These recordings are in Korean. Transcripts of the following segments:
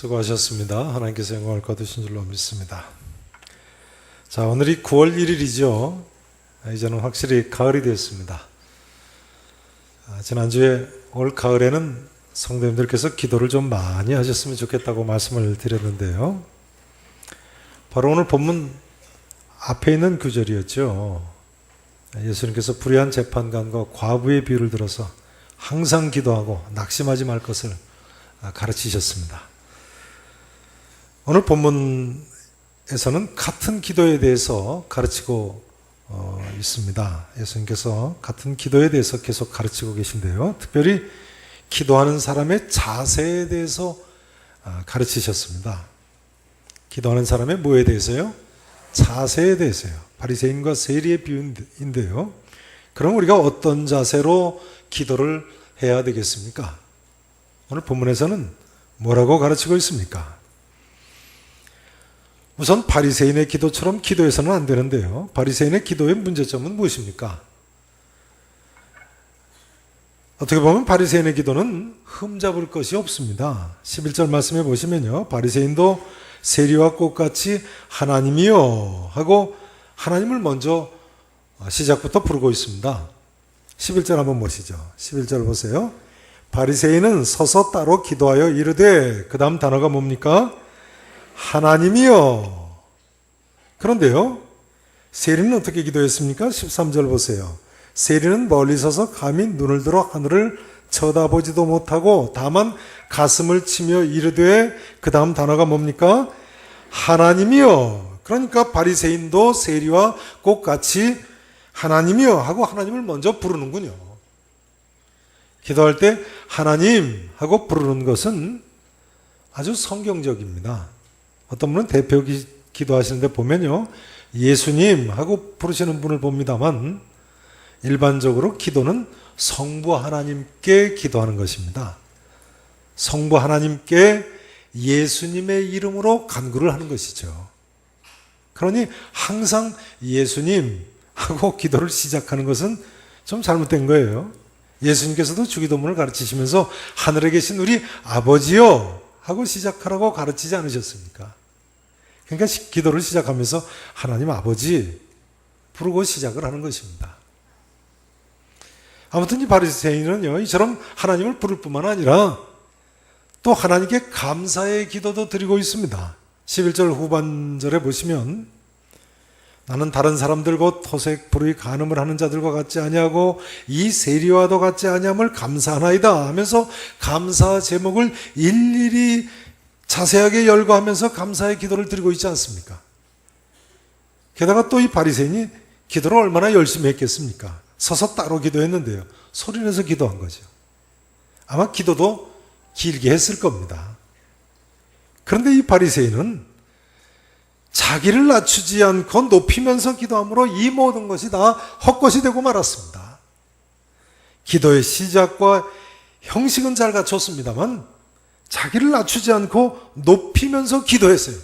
수고하셨습니다. 하나님께서 영광을 거두신 줄로 믿습니다. 자, 오늘이 9월 1일이죠. 이제는 확실히 가을이 되었습니다. 지난주에 올 가을에는 성도님들께서 기도를 좀 많이 하셨으면 좋겠다고 말씀을 드렸는데요. 바로 오늘 본문 앞에 있는 구절이었죠. 예수님께서 불의한 재판관과 과부의 비유를 들어서 항상 기도하고 낙심하지 말 것을 가르치셨습니다. 오늘 본문에서는 같은 기도에 대해서 가르치고 있습니다. 예수님께서 같은 기도에 대해서 계속 가르치고 계신데요. 특별히 기도하는 사람의 자세에 대해서 가르치셨습니다. 기도하는 사람의 뭐에 대해서요? 자세에 대해서요. 바리새인과 세리의 비유인데요. 그럼 우리가 어떤 자세로 기도를 해야 되겠습니까? 오늘 본문에서는 뭐라고 가르치고 있습니까? 우선 바리새인의 기도처럼 기도해서는 안 되는데요. 바리새인의 기도의 문제점은 무엇입니까? 어떻게 보면 바리새인의 기도는 흠잡을 것이 없습니다. 11절 말씀해 보시면요. 바리새인도 세리와 꽃같이 하나님이여 하고 하나님을 먼저 시작부터 부르고 있습니다. 11절 한번 보시죠. 11절 보세요. 바리새인은 서서 따로 기도하여 이르되, 그 다음 단어가 뭡니까? 하나님이여. 그런데요, 세리는 어떻게 기도했습니까? 13절 보세요. 세리는 멀리 서서 감히 눈을 들어 하늘을 쳐다보지도 못하고 다만 가슴을 치며 이르되, 그 다음 단어가 뭡니까? 하나님이여. 그러니까 바리새인도 세리와 꽃같이 하나님이여 하고 하나님을 먼저 부르는군요. 기도할 때 하나님 하고 부르는 것은 아주 성경적입니다. 어떤 분은 대표 기도하시는데 보면요, 예수님 하고 부르시는 분을 봅니다만 일반적으로 기도는 성부 하나님께 기도하는 것입니다. 성부 하나님께 예수님의 이름으로 간구를 하는 것이죠. 그러니 항상 예수님 하고 기도를 시작하는 것은 좀 잘못된 거예요. 예수님께서도 주기도문을 가르치시면서 하늘에 계신 우리 아버지요 하고 시작하라고 가르치지 않으셨습니까? 그러니까 기도를 시작하면서 하나님 아버지 부르고 시작을 하는 것입니다. 아무튼 이 바리새인은요, 이처럼 하나님을 부를 뿐만 아니라 또 하나님께 감사의 기도도 드리고 있습니다. 11절 후반절에 보시면 나는 다른 사람들 곧 토색 불의 간음을 하는 자들과 같지 아니하고 이 세리와도 같지 아니함을 감사하나이다 하면서 감사 제목을 일일이 자세하게 열거하면서 감사의 기도를 드리고 있지 않습니까? 게다가 또 이 바리새인이 기도를 얼마나 열심히 했겠습니까? 서서 따로 기도했는데요, 소리내서 기도한 거죠. 아마 기도도 길게 했을 겁니다. 그런데 이 바리새인은 자기를 낮추지 않고 높이면서 기도함으로 이 모든 것이 다 헛것이 되고 말았습니다. 기도의 시작과 형식은 잘 갖췄습니다만 자기를 낮추지 않고 높이면서 기도했어요.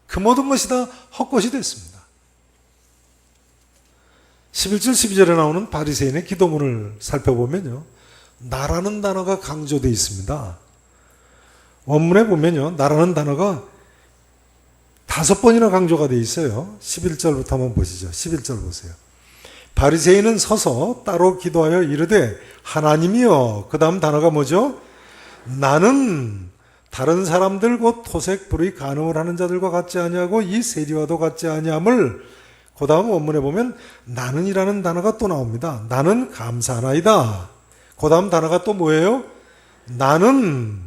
그 모든 것이 다 헛것이 됐습니다. 11절 12절에 나오는 바리새인의 기도문을 살펴보면요, 나라는 단어가 강조되어 있습니다. 원문에 보면요, 나라는 단어가 5번이나 강조가 되어 있어요. 11절부터 한번 보시죠. 11절 보세요. 바리새인은 서서 따로 기도하여 이르되 하나님이여. 그 다음 단어가 뭐죠? 나는 다른 사람들 곧 토색 불의 간음을 하는 자들과 같지 아니하고 이 세리와도 같지 아니함을, 그 다음 원문에 보면 나는이라는 단어가 또 나옵니다. 나는 감사하나이다. 그 다음 단어가 또 뭐예요? 나는이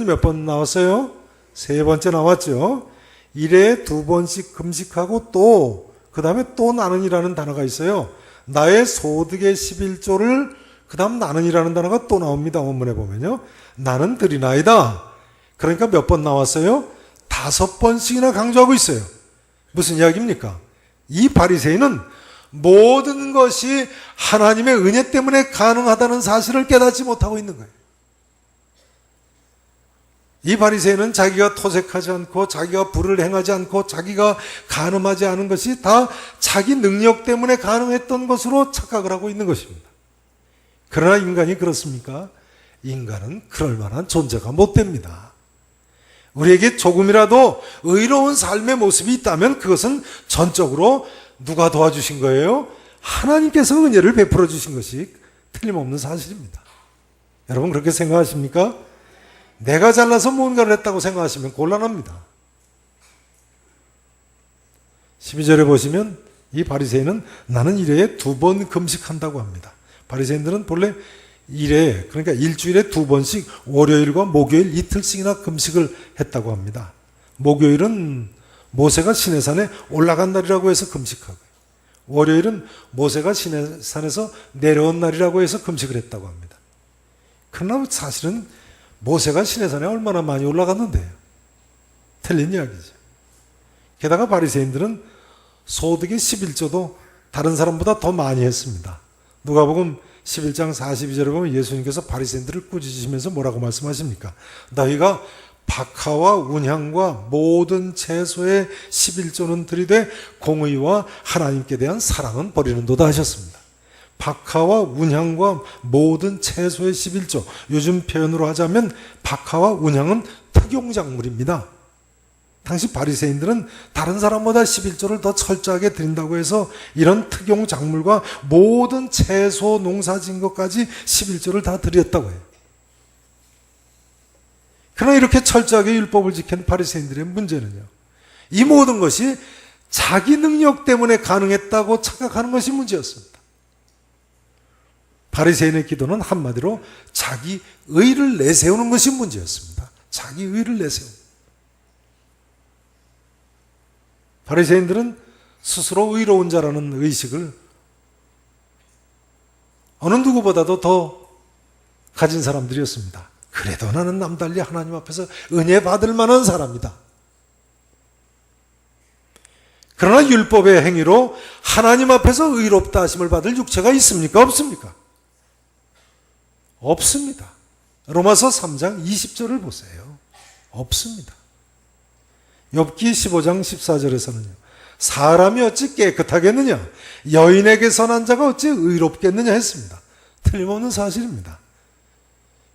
몇 번 나왔어요? 3번째 나왔죠. 일에 2번씩 금식하고 또 그 다음에 또 나는이라는 단어가 있어요. 나의 소득의 11조를 그 다음 나는이라는 단어가 또 나옵니다. 원문에 보면요, 나는 드리나이다. 그러니까 몇 번 나왔어요? 5번씩이나 강조하고 있어요. 무슨 이야기입니까? 이 바리새인은 모든 것이 하나님의 은혜 때문에 가능하다는 사실을 깨닫지 못하고 있는 거예요. 이 바리새인은 자기가 토색하지 않고 자기가 불을 행하지 않고 자기가 간음하지 않은 것이 다 자기 능력 때문에 가능했던 것으로 착각을 하고 있는 것입니다. 그러나 인간이 그렇습니까? 인간은 그럴 만한 존재가 못 됩니다. 우리에게 조금이라도 의로운 삶의 모습이 있다면 그것은 전적으로 누가 도와주신 거예요? 하나님께서 은혜를 베풀어 주신 것이 틀림없는 사실입니다. 여러분 그렇게 생각하십니까? 내가 잘나서 뭔가를 했다고 생각하시면 곤란합니다. 12절에 보시면 이 바리새인은 나는 일회에 2번 금식한다고 합니다. 바리새인들은 본래 일회, 그러니까 일주일에 2번씩 월요일과 목요일 이틀씩이나 금식을 했다고 합니다. 목요일은 모세가 시내산에 올라간 날이라고 해서 금식하고요. 월요일은 모세가 시내산에서 내려온 날이라고 해서 금식을 했다고 합니다. 그러나 사실은 모세가 시내산에 얼마나 많이 올라갔는데요. 틀린 이야기죠. 게다가 바리새인들은 소득의 11조도 다른 사람보다 더 많이 했습니다. 누가복음 11장 42절에 보면 예수님께서 바리새인들을 꾸짖으시면서 뭐라고 말씀하십니까? 너희가 박하와 운향과 모든 채소의 11조는 들이되 공의와 하나님께 대한 사랑은 버리는도다 하셨습니다. 박하와 운향과 모든 채소의 11조, 요즘 표현으로 하자면 박하와 운향은 특용작물입니다. 당시 바리새인들은 다른 사람보다 11조를 더 철저하게 드린다고 해서 이런 특용작물과 모든 채소 농사진 것까지 11조를 다 드렸다고 해요. 그러나 이렇게 철저하게 율법을 지키는 바리새인들의 문제는요, 이 모든 것이 자기 능력 때문에 가능했다고 착각하는 것이 문제였습니다. 바리새인의 기도는 한마디로 자기 의를 내세우는 것이 문제였습니다. 자기 의를 내세우는. 바리새인들은 스스로 의로운 자라는 의식을 어느 누구보다도 더 가진 사람들이었습니다. 그래도 나는 남달리 하나님 앞에서 은혜 받을 만한 사람이다. 그러나 율법의 행위로 하나님 앞에서 의롭다 하심을 받을 육체가 있습니까? 없습니까? 없습니다. 로마서 3장 20절을 보세요. 없습니다. 욥기 15장 14절에서는요. 사람이 어찌 깨끗하겠느냐? 여인에게 선한 자가 어찌 의롭겠느냐 했습니다. 틀림없는 사실입니다.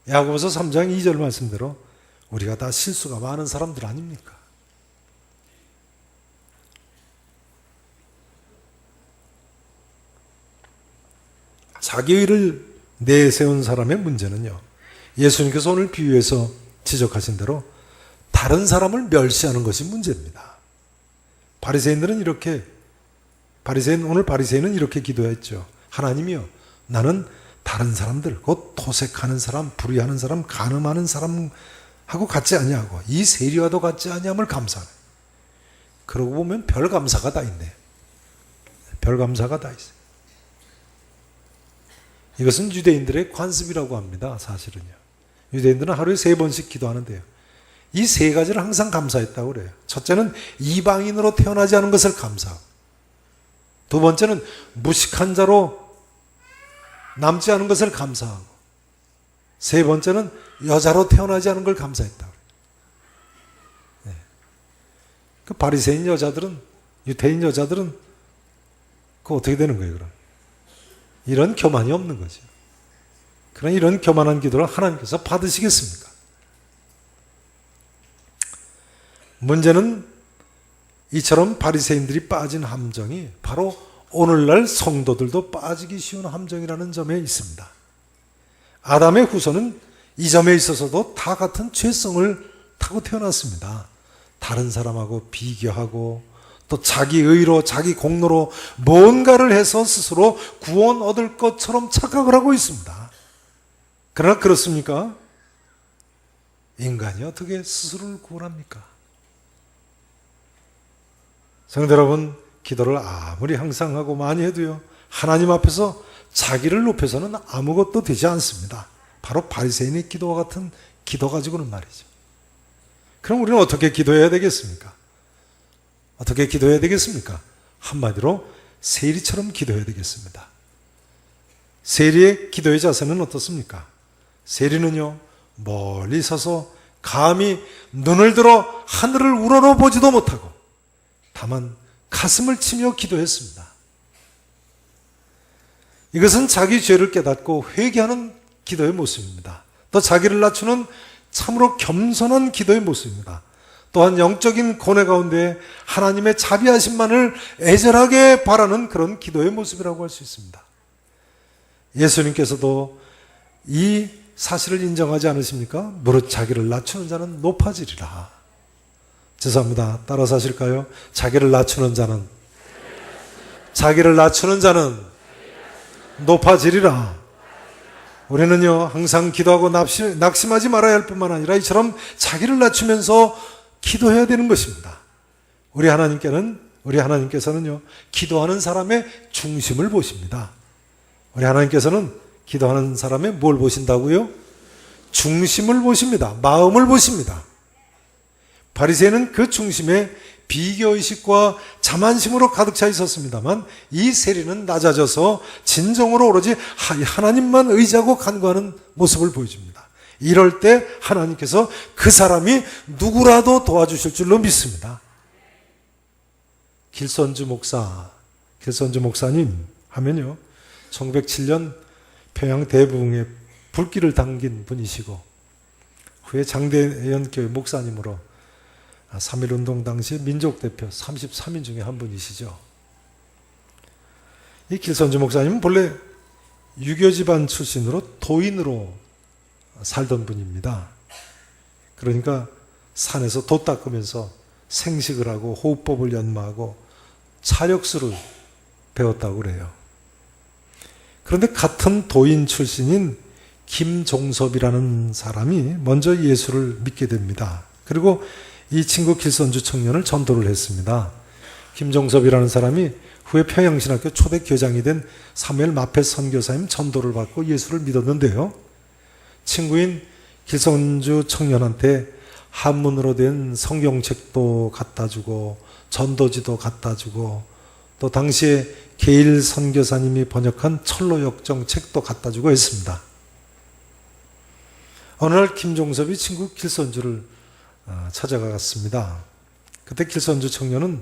야고보서 3장 2절 말씀대로 우리가 다 실수가 많은 사람들 아닙니까? 자기 의를 내세운 사람의 문제는요, 예수님께서 오늘 비유에서 지적하신 대로 다른 사람을 멸시하는 것이 문제입니다. 바리새인들은 오늘 바리새인은 이렇게 기도했죠. 하나님이여, 나는 다른 사람들, 곧 토색하는 사람, 불의하는 사람, 간음하는 사람하고 같지 아니하고 이 세리와도 같지 아니함을 감사하네. 그러고 보면 별 감사가 다 있네. 별 감사가 다 있어요. 이것은 유대인들의 관습이라고 합니다. 사실은요. 유대인들은 하루에 3번씩 기도하는데요. 이 3가지를 항상 감사했다고 그래요. 첫째는 이방인으로 태어나지 않은 것을 감사하고, 두 번째는 무식한 자로 남지 않은 것을 감사하고, 세 번째는 여자로 태어나지 않은 걸 감사했다고 그래요. 네. 그 바리새인 여자들은, 유대인 여자들은 그거 어떻게 되는 거예요, 그럼? 이런 교만이 없는 거죠. 그러나 이런 교만한 기도를 하나님께서 받으시겠습니까? 문제는 이처럼 바리새인들이 빠진 함정이 바로 오늘날 성도들도 빠지기 쉬운 함정이라는 점에 있습니다. 아담의 후손은 이 점에 있어서도 다 같은 죄성을 타고 태어났습니다. 다른 사람하고 비교하고 또 자기 의로 자기 공로로 뭔가를 해서 스스로 구원 얻을 것처럼 착각을 하고 있습니다. 그러나 그렇습니까? 인간이 어떻게 스스로를 구원합니까? 성도 여러분, 기도를 아무리 항상 하고 많이 해도요, 하나님 앞에서 자기를 높여서는 아무것도 되지 않습니다. 바로 바리새인의 기도와 같은 기도 가지고는 말이죠. 그럼 우리는 어떻게 기도해야 되겠습니까? 어떻게 기도해야 되겠습니까? 한마디로 세리처럼 기도해야 되겠습니다. 세리의 기도의 자세는 어떻습니까? 세리는요, 멀리 서서 감히 눈을 들어 하늘을 우러러 보지도 못하고 다만 가슴을 치며 기도했습니다. 이것은 자기 죄를 깨닫고 회개하는 기도의 모습입니다. 또 자기를 낮추는 참으로 겸손한 기도의 모습입니다. 또한 영적인 고뇌 가운데 하나님의 자비하심만을 애절하게 바라는 그런 기도의 모습이라고 할 수 있습니다. 예수님께서도 이 사실을 인정하지 않으십니까? 무릇 자기를 낮추는 자는 높아지리라. 죄송합니다. 따라서 하실까요? 자기를 낮추는 자는 높아지리라. 우리는요, 항상 기도하고 낙심하지 말아야 할 뿐만 아니라 이처럼 자기를 낮추면서 기도해야 되는 것입니다. 우리 하나님께서는요, 기도하는 사람의 중심을 보십니다. 우리 하나님께서는 기도하는 사람의 뭘 보신다고요? 중심을 보십니다. 마음을 보십니다. 바리새인은 그 중심에 비교의식과 자만심으로 가득 차 있었습니다만 이 세리는 낮아져서 진정으로 오로지 하나님만 의지하고 간구하는 모습을 보여줍니다. 이럴 때 하나님께서 그 사람이 누구라도 도와주실 줄로 믿습니다. 길선주 목사님 하면요, 1907년 평양 대부흥에 불길을 당긴 분이시고 후에 장대연교회 목사님으로 3.1운동 당시 민족대표 33인 중에 한 분이시죠. 이 길선주 목사님은 본래 유교 집안 출신으로 도인으로 살던 분입니다. 그러니까 산에서 돛 닦으면서 생식을 하고 호흡법을 연마하고 차력수를 배웠다고 그래요. 그런데 같은 도인 출신인 김종섭이라는 사람이 먼저 예수를 믿게 됩니다. 그리고 이 친구 길선주 청년을 전도를 했습니다. 김종섭이라는 사람이 후에 평양신학교 초대 교장이 된 사무엘 마페 선교사님 전도를 받고 예수를 믿었는데요. 친구인 길선주 청년한테 한문으로 된 성경책도 갖다 주고 전도지도 갖다 주고 또 당시에 게일 선교사님이 번역한 철로역정 책도 갖다 주고 했습니다. 어느 날 김종섭이 친구 길선주를 찾아갔습니다. 그때 길선주 청년은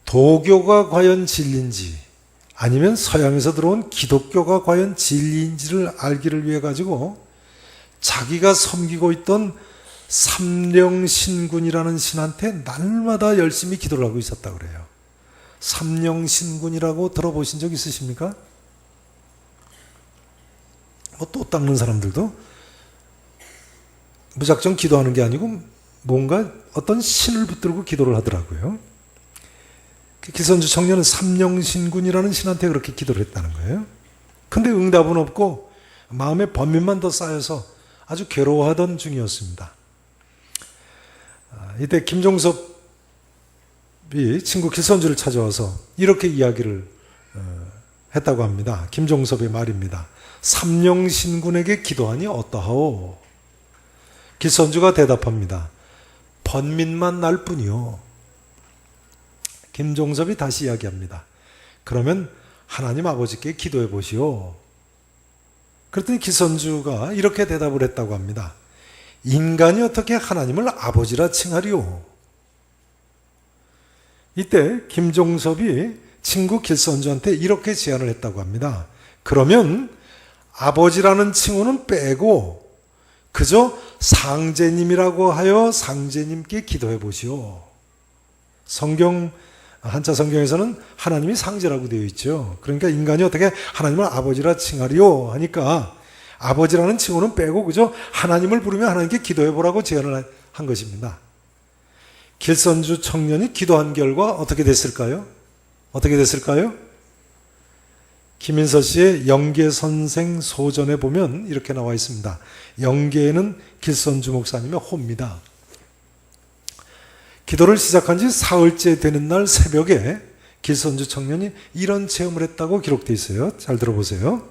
도교가 과연 진리인지 아니면 서양에서 들어온 기독교가 과연 진리인지를 알기를 위해 가지고 자기가 섬기고 있던 삼령신군이라는 신한테 날마다 열심히 기도를 하고 있었다고 그래요. 삼령신군이라고 들어보신 적 있으십니까? 돛 닦는 사람들도 무작정 기도하는 게 아니고 뭔가 어떤 신을 붙들고 기도를 하더라고요. 길선주 청년은 삼령신군이라는 신한테 그렇게 기도를 했다는 거예요. 근데 응답은 없고 마음에 번민만 더 쌓여서 아주 괴로워하던 중이었습니다. 이때 김종섭이 친구 길선주를 찾아와서 이렇게 이야기를 했다고 합니다. 김종섭의 말입니다. 삼령신군에게 기도하니 어떠하오? 길선주가 대답합니다. 번민만 날 뿐이요. 김종섭이 다시 이야기합니다. 그러면 하나님 아버지께 기도해 보시오. 그랬더니 길선주가 이렇게 대답을 했다고 합니다. 인간이 어떻게 하나님을 아버지라 칭하리오? 이때 김종섭이 친구 길선주한테 이렇게 제안을 했다고 합니다. 그러면 아버지라는 칭호는 빼고 그저 상제님이라고 하여 상제님께 기도해 보시오. 한자 성경에서는 하나님이 상제라고 되어 있죠. 그러니까 인간이 어떻게 하나님을 아버지라 칭하리오 하니까 아버지라는 칭호는 빼고 그저 하나님을 부르며 하나님께 기도해 보라고 제안을 한 것입니다. 길선주 청년이 기도한 결과 어떻게 됐을까요? 김인서 씨의 영계선생 소전에 보면 이렇게 나와 있습니다. 영계에는 길선주 목사님의 호입니다. 기도를 시작한 지 사흘째 되는 날 새벽에 길선주 청년이 이런 체험을 했다고 기록되어 있어요. 잘 들어보세요.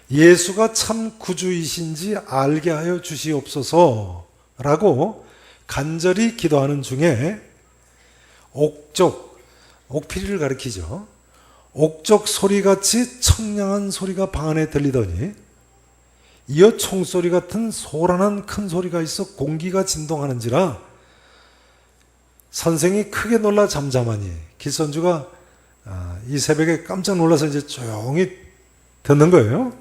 예수가 참 구주이신지 알게 하여 주시옵소서 라고 간절히 기도하는 중에 옥피리를 가리키죠. 옥적 소리같이 청량한 소리가 방 안에 들리더니 이어 총소리 같은 소란한 큰 소리가 있어 공기가 진동하는지라 선생이 크게 놀라 잠잠하니 길선주가 이 새벽에 깜짝 놀라서 이제 조용히 듣는 거예요.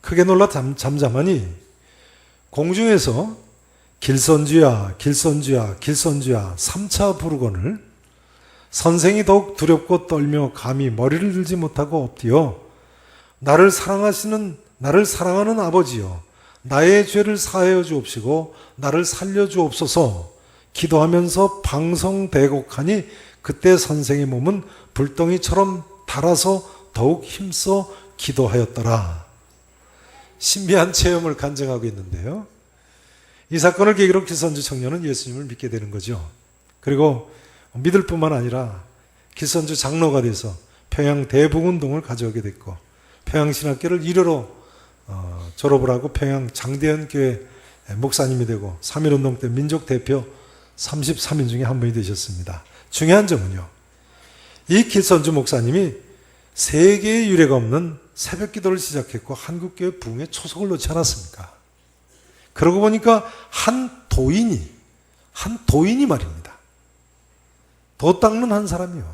크게 놀라 잠잠하니 공중에서 길선주야, 길선주야, 길선주야 3차 부르거늘 선생이 더욱 두렵고 떨며 감히 머리를 들지 못하고 엎드려 나를 사랑하는 아버지여, 나의 죄를 사하여 주옵시고 나를 살려 주옵소서 기도하면서 방성대곡하니 그때 선생의 몸은 불덩이처럼 달아서 더욱 힘써 기도하였더라. 신비한 체험을 간증하고 있는데요. 이 사건을 계기로 길선주 청년은 예수님을 믿게 되는 거죠. 그리고 믿을 뿐만 아니라 길선주 장로가 돼서 평양 대북운동을 가져오게 됐고, 평양신학교를 1호로 졸업을 하고 평양 장대현 교회 목사님이 되고 3.1운동 때 민족대표 33인 중에 한 분이 되셨습니다. 중요한 점은요, 이 길선주 목사님이 세계의 유례가 없는 새벽 기도를 시작했고 한국교회 부흥에 초석을 놓지 않았습니까? 그러고 보니까 한 도인이 말입니다. 도 닦는 한 사람이요,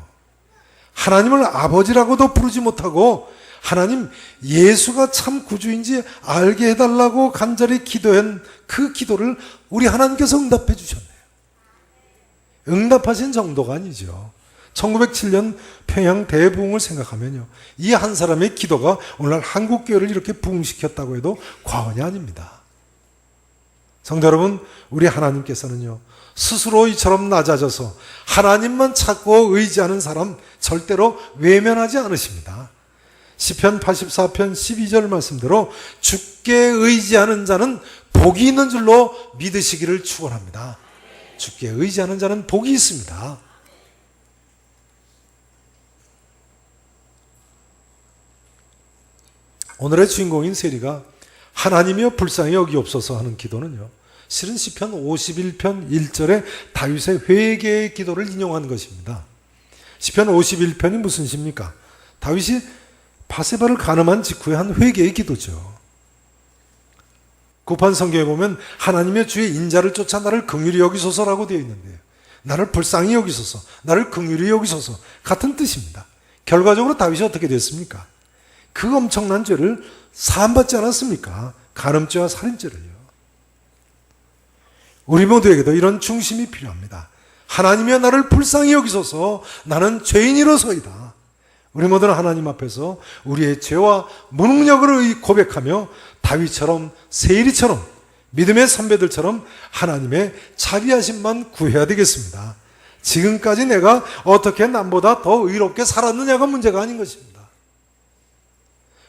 하나님을 아버지라고도 부르지 못하고 하나님 예수가 참 구주인지 알게 해달라고 간절히 기도한 그 기도를 우리 하나님께서 응답해 주셨네요. 응답하신 정도가 아니죠. 1907년 평양 대부흥을 생각하면요, 이 한 사람의 기도가 오늘날 한국교회를 이렇게 부흥시켰다고 해도 과언이 아닙니다. 성도 여러분, 우리 하나님께서는요, 스스로 이처럼 낮아져서 하나님만 찾고 의지하는 사람 절대로 외면하지 않으십니다. 시편 84편 12절 말씀대로 주께 의지하는 자는 복이 있는 줄로 믿으시기를 축원합니다. 주께 의지하는 자는 복이 있습니다. 오늘의 주인공인 세리가 하나님이여 불쌍히 여기옵소서 하는 기도는요, 실은 시편 51편 1절에 다윗의 회개의 기도를 인용한 것입니다. 시편 51편이 무슨 시입니까? 다윗이 바세바를 간음한 직후에 한 회개의 기도죠. 구판 성경에 보면 하나님의 주의 인자를 쫓아 나를 긍휼히 여기소서라고 되어 있는데요, 나를 불쌍히 여기소서, 나를 긍휼히 여기소서 같은 뜻입니다. 결과적으로 다윗이 어떻게 됐습니까? 그 엄청난 죄를 사함받지 않았습니까? 간음죄와 살인죄를요. 우리 모두에게도 이런 중심이 필요합니다. 하나님이여 나를 불쌍히 여기소서, 나는 죄인이로소이다. 우리 모두는 하나님 앞에서 우리의 죄와 무능력을 고백하며 다윗처럼 세일이처럼 믿음의 선배들처럼 하나님의 자비하심만 구해야 되겠습니다. 지금까지 내가 어떻게 남보다 더 의롭게 살았느냐가 문제가 아닌 것입니다.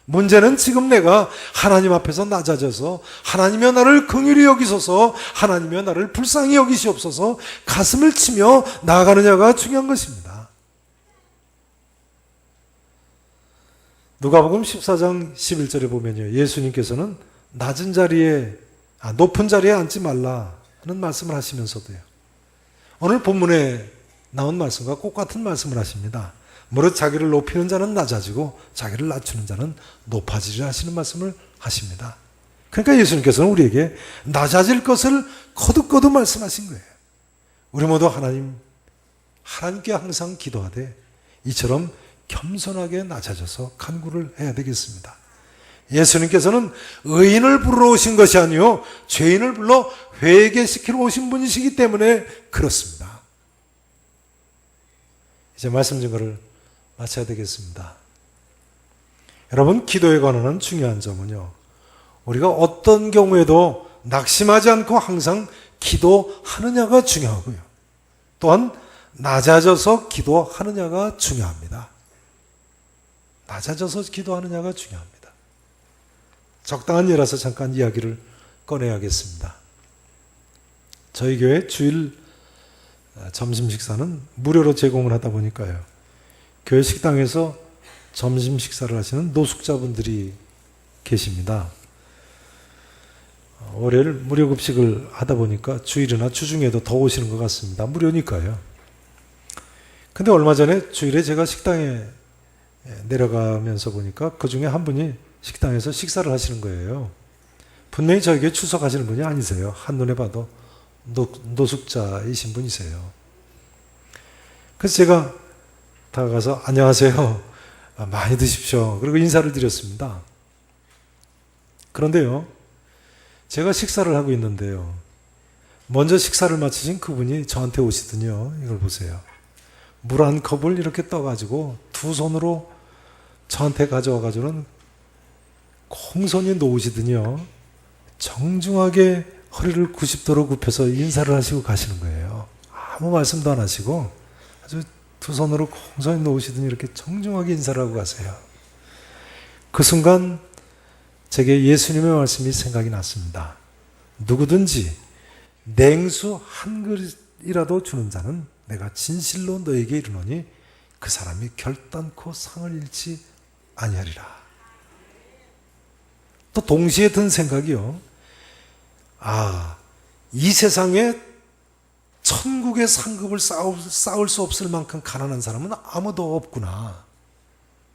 문제는 지금 내가 하나님 앞에서 낮아져서 하나님이여 나를 긍휼히 여기소서, 하나님이여 나를 불쌍히 여기시옵소서 가슴을 치며 나아가느냐가 중요한 것입니다. 누가복음 14장 11절에 보면요, 예수님께서는 높은 자리에 앉지 말라 하는 말씀을 하시면서도요, 오늘 본문에 나온 말씀과 똑같은 말씀을 하십니다. 무릇 자기를 높이는 자는 낮아지고 자기를 낮추는 자는 높아지리라 하시는 말씀을 하십니다. 그러니까 예수님께서는 우리에게 낮아질 것을 거듭거듭 말씀하신 거예요. 우리 모두 하나님께 항상 기도하되 이처럼 겸손하게 낮아져서 간구를 해야 되겠습니다. 예수님께서는 의인을 부르러 오신 것이 아니요 죄인을 불러 회개시키러 오신 분이시기 때문에 그렇습니다. 이제 말씀 증거를 마쳐야 되겠습니다. 여러분, 기도에 관한 중요한 점은요, 우리가 어떤 경우에도 낙심하지 않고 항상 기도하느냐가 중요하고요, 또한 낮아져서 기도하느냐가 중요합니다. 낮아져서 기도하느냐가 중요합니다. 적당한 예라서 잠깐 이야기를 꺼내야겠습니다. 저희 교회 주일 점심 식사는 무료로 제공을 하다 보니까요, 교회 식당에서 점심 식사를 하시는 노숙자분들이 계십니다. 월요일 무료 급식을 하다 보니까 주일이나 주중에도 더 오시는 것 같습니다. 무료니까요. 근데 얼마 전에 주일에 제가 식당에 내려가면서 보니까 그 중에 한 분이 식당에서 식사를 하시는 거예요. 분명히 저에게 출석하시는 분이 아니세요. 한눈에 봐도 노숙자이신 분이세요. 그래서 제가 다가가서 안녕하세요, 많이 드십시오, 그리고 인사를 드렸습니다. 그런데요, 제가 식사를 하고 있는데요, 먼저 식사를 마치신 그분이 저한테 오시더니요. 이걸 보세요. 물 한 컵을 이렇게 떠가지고 두 손으로 저한테 가져와가지고는 공손히 놓으시더니요. 정중하게 허리를 90도로 굽혀서 인사를 하시고 가시는 거예요. 아무 말씀도 안 하시고 아주 두 손으로 공손히 놓으시더니 이렇게 정중하게 인사를 하고 가세요. 그 순간 제게 예수님의 말씀이 생각이 났습니다. 누구든지 냉수 한 그릇이라도 주는 자는 내가 진실로 너에게 이르노니 그 사람이 결단코 상을 잃지 아니하리라. 또 동시에 든 생각이요. 이 세상에 천국의 상급을 쌓을 수 없을 만큼 가난한 사람은 아무도 없구나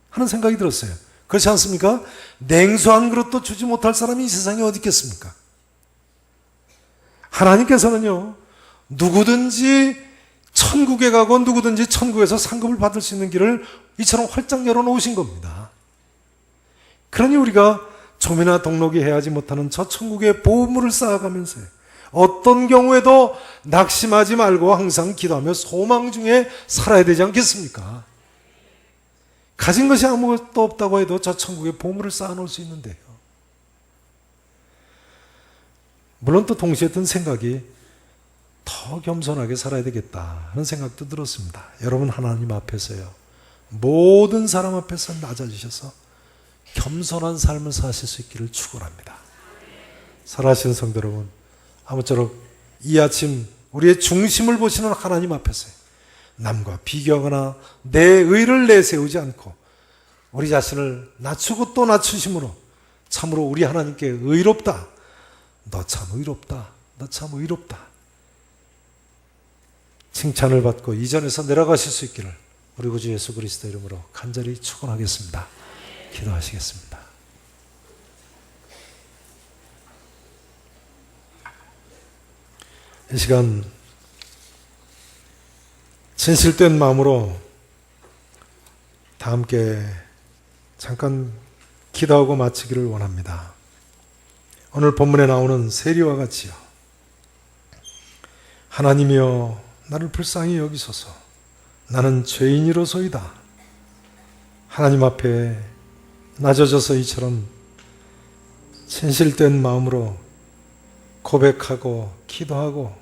하는 생각이 들었어요. 그렇지 않습니까? 냉수 한 그릇도 주지 못할 사람이 이 세상에 어디 있겠습니까? 하나님께서는요, 누구든지 천국에 가고 누구든지 천국에서 상급을 받을 수 있는 길을 이처럼 활짝 열어놓으신 겁니다. 그러니 우리가 좀이나 동록이 해하지 못하는 저 천국의 보물을 쌓아가면서 어떤 경우에도 낙심하지 말고 항상 기도하며 소망 중에 살아야 되지 않겠습니까? 가진 것이 아무것도 없다고 해도 저 천국의 보물을 쌓아놓을 수 있는데요. 물론 또 동시에 든 생각이 더 겸손하게 살아야 되겠다 하는 생각도 들었습니다. 여러분 하나님 앞에서요, 모든 사람 앞에서 낮아지셔서 겸손한 삶을 사실 수 있기를 축원합니다. 사랑하시는 성도 여러분, 아무쪼록 이 아침 우리의 중심을 보시는 하나님 앞에서 남과 비교하거나 내 의를 내세우지 않고 우리 자신을 낮추고 또 낮추심으로 참으로 우리 하나님께 의롭다, 너 참 의롭다, 너 참 의롭다 칭찬을 받고 이전에서 내려가실 수 있기를 우리 구주 예수 그리스도 이름으로 간절히 축원하겠습니다. 기도하시겠습니다. 이 시간 진실된 마음으로 다 함께 잠깐 기도하고 마치기를 원합니다. 오늘 본문에 나오는 세리와 같이요, 하나님이여 나를 불쌍히 여기소서, 나는 죄인이로소이다. 하나님 앞에 낮아져서 이처럼 진실된 마음으로 고백하고 기도하고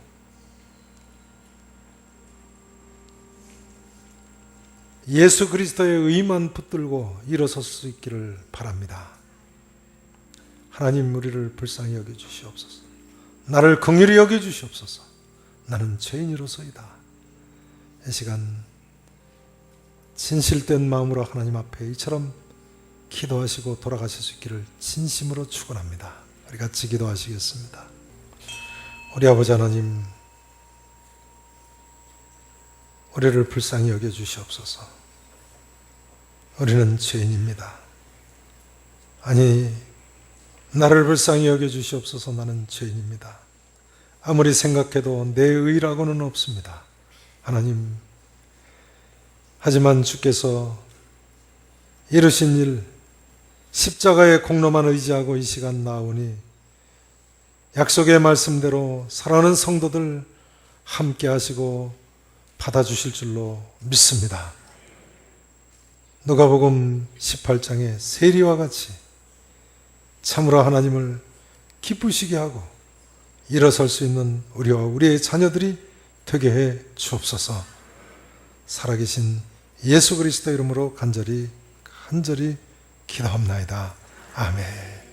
예수 그리스도의 의만 붙들고 일어설 수 있기를 바랍니다. 하나님, 우리를 불쌍히 여겨주시옵소서. 나를 긍휼히 여겨주시옵소서. 나는 죄인으로서이다. 이 시간 진실된 마음으로 하나님 앞에 이처럼 기도하시고 돌아가실 수 있기를 진심으로 축원합니다. 우리 같이 기도하시겠습니다. 우리 아버지 하나님, 우리를 불쌍히 여겨주시옵소서. 우리는 죄인입니다. 아니, 나를 불쌍히 여겨주시옵소서. 나는 죄인입니다. 아무리 생각해도 내 의라고는 없습니다. 하나님, 하지만 주께서 이루신 일, 십자가의 공로만 의지하고 이 시간 나오니 약속의 말씀대로 사랑하는 성도들 함께 하시고 받아주실 줄로 믿습니다. 누가복음 18장의 세리와 같이 참으로 하나님을 기쁘시게 하고 일어설 수 있는 우리와 우리의 자녀들이 되게 해 주옵소서. 살아계신 예수 그리스도 이름으로 간절히 기도합나이다. 아멘.